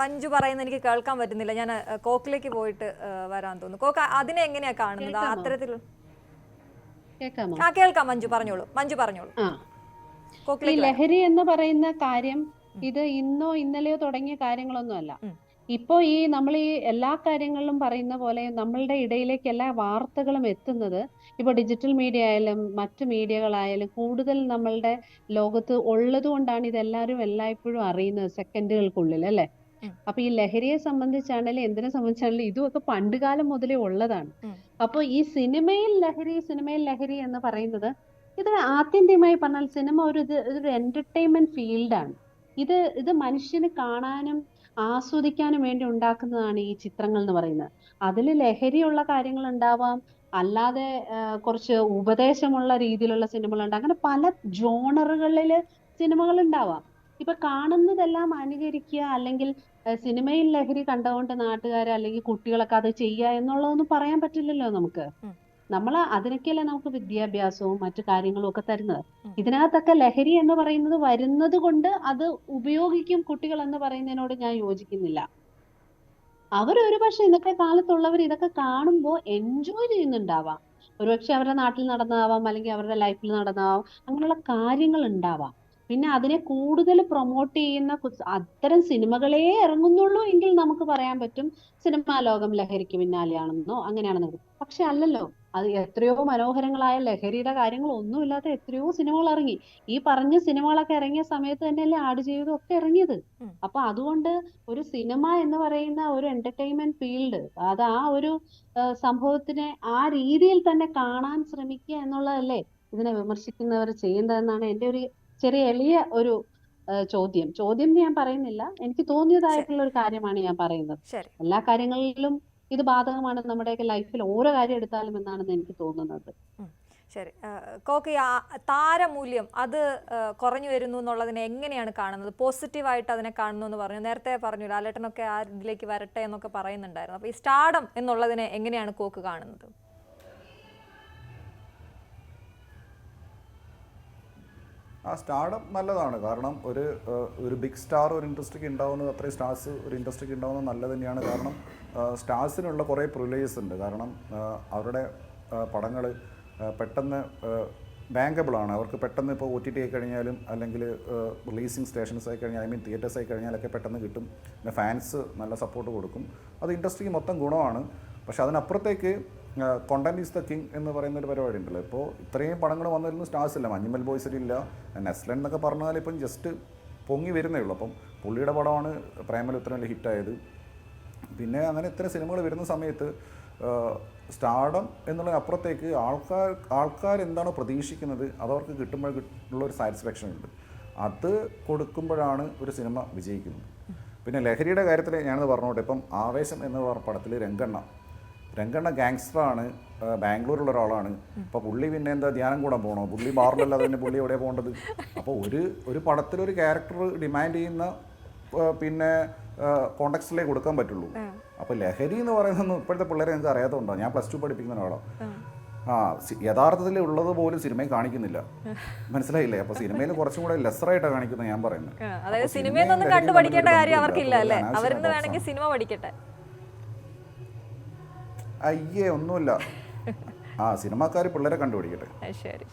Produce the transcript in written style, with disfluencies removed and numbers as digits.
മഞ്ജു പറയുന്നത് എനിക്ക് കേൾക്കാൻ പറ്റുന്നില്ല. ഞാൻ കോക്കിലേക്ക് പോയിട്ട് വരാൻ തോന്നുന്നു. കോക്ക് അതിനെ എങ്ങനെയാ കാണുന്നത്? അത്തരത്തിൽ കേൾക്കാം. മഞ്ജു പറഞ്ഞോളൂ. ഈ ലഹരി എന്ന് പറയുന്ന കാര്യം ഇത് ഇന്നോ ഇന്നലെയോ തുടങ്ങിയ കാര്യങ്ങളൊന്നും അല്ല. ഇപ്പോ നമ്മൾ ഈ എല്ലാ കാര്യങ്ങളിലും പറയുന്ന പോലെ നമ്മളുടെ ഇടയിലേക്ക് എല്ലാ വാർത്തകളും എത്തുന്നത് ഇപ്പൊ ഡിജിറ്റൽ മീഡിയ ആയാലും മറ്റു മീഡിയകളായാലും കൂടുതൽ നമ്മളുടെ ലോകത്ത് ഉള്ളത് കൊണ്ടാണ് ഇതെല്ലാവരും എല്ലായ്പ്പോഴും അറിയുന്നത് സെക്കൻഡുകൾക്കുള്ളിൽ, അല്ലെ? അപ്പൊ ഈ ലഹരിയെ സംബന്ധിച്ചാണെങ്കിലും എന്തിനെ സംബന്ധിച്ചാണെങ്കിലും ഇതുമൊക്കെ പണ്ടുകാലം മുതലേ ഉള്ളതാണ്. അപ്പൊ ഈ സിനിമയിൽ ലഹരി എന്ന് പറയുന്നത് ഇത് ആത്യന്തികമായി പറഞ്ഞാൽ സിനിമ ഒരു എന്റർടൈൻമെന്റ് ഫീൽഡാണ്. ഇത് മനുഷ്യന് കാണാനും ആസ്വദിക്കാനും വേണ്ടി ഉണ്ടാക്കുന്നതാണ് ഈ ചിത്രങ്ങൾ എന്ന് പറയുന്നത്. അതിൽ ലഹരിയുള്ള കാര്യങ്ങൾ ഉണ്ടാവാം, അല്ലാതെ കുറച്ച് ഉപദേശമുള്ള രീതിയിലുള്ള സിനിമകളുണ്ട്. അങ്ങനെ പല ജോണറുകളില് സിനിമകൾ ഉണ്ടാവാം. ഇപ്പൊ കാണുന്നതെല്ലാം അനുകരിക്കുക, അല്ലെങ്കിൽ സിനിമയിൽ ലഹരി കണ്ടുകൊണ്ട് നാട്ടുകാരെ അല്ലെങ്കിൽ കുട്ടികളൊക്കെ അത് ചെയ്യുക എന്നുള്ളതൊന്നും പറയാൻ പറ്റില്ലല്ലോ നമുക്ക്. അതിനൊക്കെയല്ലേ നമുക്ക് വിദ്യാഭ്യാസവും മറ്റു കാര്യങ്ങളും ഒക്കെ തരുന്നത്. ഇതിനകത്തൊക്കെ ലഹരി എന്ന് പറയുന്നത് വരുന്നത് കൊണ്ട് അത് ഉപയോഗിക്കും കുട്ടികൾ എന്ന് പറയുന്നതിനോട് ഞാൻ യോജിക്കുന്നില്ല. ഒരു പക്ഷെ ഇന്നത്തെ കാലത്തുള്ളവർ ഇതൊക്കെ കാണുമ്പോൾ എൻജോയ് ചെയ്യുന്നുണ്ടാവാം. ഒരുപക്ഷെ അവരുടെ നാട്ടിൽ നടന്നതാവാം, അല്ലെങ്കിൽ അവരുടെ ലൈഫിൽ നടന്നതാവാം, അങ്ങനെയുള്ള കാര്യങ്ങൾ ഉണ്ടാവാം. പിന്നെ അതിനെ കൂടുതൽ പ്രൊമോട്ട് ചെയ്യുന്ന അത്തരം സിനിമകളേ ഇറങ്ങുന്നുള്ളൂ എങ്കിൽ നമുക്ക് പറയാൻ പറ്റും സിനിമാ ലോകം ലഹരിക്ക് പിന്നാലെയാണെന്നോ അങ്ങനെയാണെന്നോ. പക്ഷെ അല്ലല്ലോ. അത് എത്രയോ മനോഹരങ്ങളായ ലഹരിയുടെ കാര്യങ്ങൾ ഒന്നുമില്ലാത്ത എത്രയോ സിനിമകൾ ഇറങ്ങി. ഈ പറഞ്ഞ സിനിമകളൊക്കെ ഇറങ്ങിയ സമയത്ത് തന്നെയല്ലേ ആടുജീവിതം ഒക്കെ ഇറങ്ങിയത്. അപ്പൊ അതുകൊണ്ട് ഒരു സിനിമ എന്ന് പറയുന്ന ഒരു എന്റർടൈൻമെന്റ് ഫീൽഡ്, അത് ആ ഒരു സംഭവത്തിനെ ആ രീതിയിൽ തന്നെ കാണാൻ ശ്രമിക്കുക എന്നുള്ളതല്ലേ ഇതിനെ വിമർശിക്കുന്നവർ ചെയ്യുന്നതെന്നാണ് എൻ്റെ ഒരു ചെറിയ എളിയ ഒരു ചോദ്യം ഞാൻ പറയുന്നില്ല, എനിക്ക് തോന്നിയതായിട്ടുള്ള ഒരു കാര്യമാണ് ഞാൻ പറയുന്നത്. എല്ലാ കാര്യങ്ങളിലും ഇത് ബാധകമാണ് നമ്മുടെയൊക്കെ ലൈഫിൽ ഓരോ കാര്യം എടുത്താലും എന്നാണെന്ന് എനിക്ക് തോന്നുന്നത്. ശരി, കോക്കി, താരമൂല്യം അത് കുറഞ്ഞു വരുന്നു എന്നുള്ളതിനെ എങ്ങനെയാണ് കാണുന്നത്? പോസിറ്റീവായിട്ട് അതിനെ കാണുന്നു എന്ന് പറഞ്ഞു. നേരത്തെ പറഞ്ഞു ലാലേട്ടനൊക്കെ ആ ഇതിലേക്ക് വരട്ടെ എന്നൊക്കെ പറയുന്നുണ്ടായിരുന്നു. അപ്പൊ ഈ സ്റ്റാർഡം എന്നുള്ളതിനെ എങ്ങനെയാണ് കോക്ക് കാണുന്നത്? സ്റ്റാർഡം നല്ലതാണ്. കാരണം ഒരു ബിഗ് സ്റ്റാർ ഒരു ഇൻഡസ്ട്രിക്ക് ഉണ്ടാവുന്നത്, അത്രയും സ്റ്റാർസ് ഒരു ഇൻഡസ്ട്രിക്ക് ഉണ്ടാവുന്നത് നല്ലത് തന്നെയാണ്. കാരണം സ്റ്റാർസിനുള്ള കുറേ പ്രിവിലേജസ് ഉണ്ട്. കാരണം അവരുടെ പടങ്ങൾ പെട്ടെന്ന് ബാങ്കബിളാണ്. അവർക്ക് പെട്ടെന്ന് ഇപ്പോൾ OTT ആയി കഴിഞ്ഞാലും അല്ലെങ്കിൽ റിലീസിങ് സ്റ്റേഷൻസ് ആയി കഴിഞ്ഞാൽ തിയേറ്റേഴ്സ് ആയി കഴിഞ്ഞാലൊക്കെ പെട്ടെന്ന് കിട്ടും. പിന്നെ ഫാൻസ് നല്ല സപ്പോർട്ട് കൊടുക്കും. അത് ഇൻഡസ്ട്രിക്ക് മൊത്തം ഗുണമാണ്. പക്ഷെ അതിനപ്പുറത്തേക്ക് കോണ്ടന്റ് ഈസ് ദ കിങ് എന്ന് പറയുന്ന ഒരു പരിപാടി ഉണ്ടല്ലോ. ഇപ്പോൾ ഇത്രയും പടങ്ങൾ വന്നിരുന്നു സ്റ്റാർസ് ഇല്ല, മഞ്ഞുമൽ ബോയ്സിലില്ല, നെസ്ലൻ എന്നൊക്കെ പറഞ്ഞാൽ ഇപ്പം ജസ്റ്റ് പൊങ്ങി വരുന്നേ ഉള്ളൂ. അപ്പം പുള്ളിയുടെ പടമാണ് പ്രേമൽ ഇത്ര വലിയ ഹിറ്റായത്. പിന്നെ അങ്ങനെ ഇത്തരം സിനിമകൾ വരുന്ന സമയത്ത് സ്റ്റാർഡം എന്നുള്ളതിനപ്പുറത്തേക്ക് ആൾക്കാർ എന്താണോ പ്രതീക്ഷിക്കുന്നത് അതവർക്ക് കിട്ടുമ്പോഴുള്ളൊരു സാറ്റിസ്ഫാക്ഷൻ ഉണ്ട്. അത് കൊടുക്കുമ്പോഴാണ് ഒരു സിനിമ വിജയിക്കുന്നത്. പിന്നെ ലഹരിയുടെ കാര്യത്തിൽ ഞാനത് പറഞ്ഞോട്ടെ. ഇപ്പം ആവേശം എന്ന പടത്തിൽ രംഗണ്ണ ഗാങ്സ്റ്ററാണ്, ബാംഗ്ലൂരുള്ള ഒരാളാണ്. അപ്പോൾ പുള്ളി പിന്നെ എന്താ ധ്യാനം കൂടാൻ പോകണോ? പുള്ളി ബാറിലല്ലാതെ തന്നെ പുള്ളി എവിടെയാണ് പോകേണ്ടത്? അപ്പോൾ ഒരു പടത്തിലൊരു ക്യാരക്ടർ ഡിമാൻഡ് ചെയ്യുന്ന പിന്നെ കോണ്ടക്സ്റ്റിലേ കൊടുക്കാൻ പറ്റുള്ളൂ. അപ്പോൾ ലഹരി എന്ന് പറയുന്നത് ഇപ്പോഴത്തെ പിള്ളേരെ നിങ്ങൾക്ക് അറിയാത്തതുണ്ടോ? ഞാൻ +2 പഠിപ്പിക്കുന്ന ഒരാളാണ്. യഥാർത്ഥത്തിൽ ഉള്ളത് പോലും സിനിമയിൽ കാണിക്കുന്നില്ല, മനസ്സിലായില്ലേ? അപ്പോൾ സിനിമയിൽ കുറച്ചും കൂടെ ലെസറായിട്ടാണ് കാണിക്കുന്നത് ഞാൻ പറയുന്നത്. അയ്യേ ഒന്നുമില്ല, സിനിമാക്കാർ പിള്ളേരെ കണ്ടുപിടിക്കട്ടെ. ശരി.